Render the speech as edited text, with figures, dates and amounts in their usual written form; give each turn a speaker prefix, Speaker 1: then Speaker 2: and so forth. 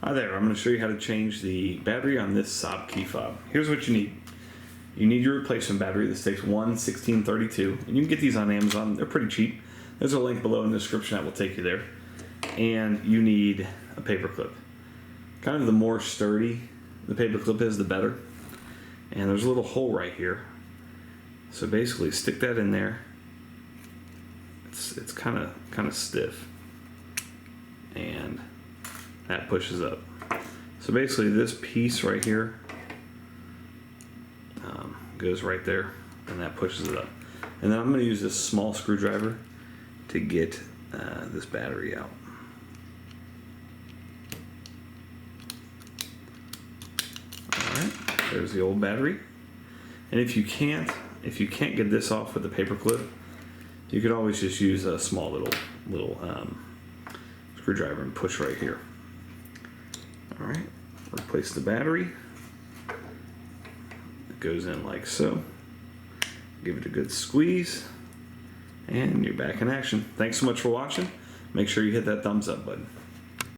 Speaker 1: Hi there, I'm going to show you how to change the battery on this Saab key fob. Here's what you need. You need your replacement battery. This takes 1/1632, and you can get these on Amazon. They're pretty cheap. There's a link below in the description that will take you there. And you need a paper clip. Kind of the more sturdy the paper clip is, the better. And there's a little hole right here. So basically stick that in there. It's kind of stiff. And that pushes up. So basically this piece right here goes right there, and that pushes it up. And then I'm going to use this small screwdriver to get this battery out. Alright, there's the old battery. And if you can't get this off with the paper clip, you could always just use a small little screwdriver and push right here. Alright, replace the battery. It goes in like so. Give it a good squeeze, and you're back in action. Thanks so much for watching. Make sure you hit that thumbs up button.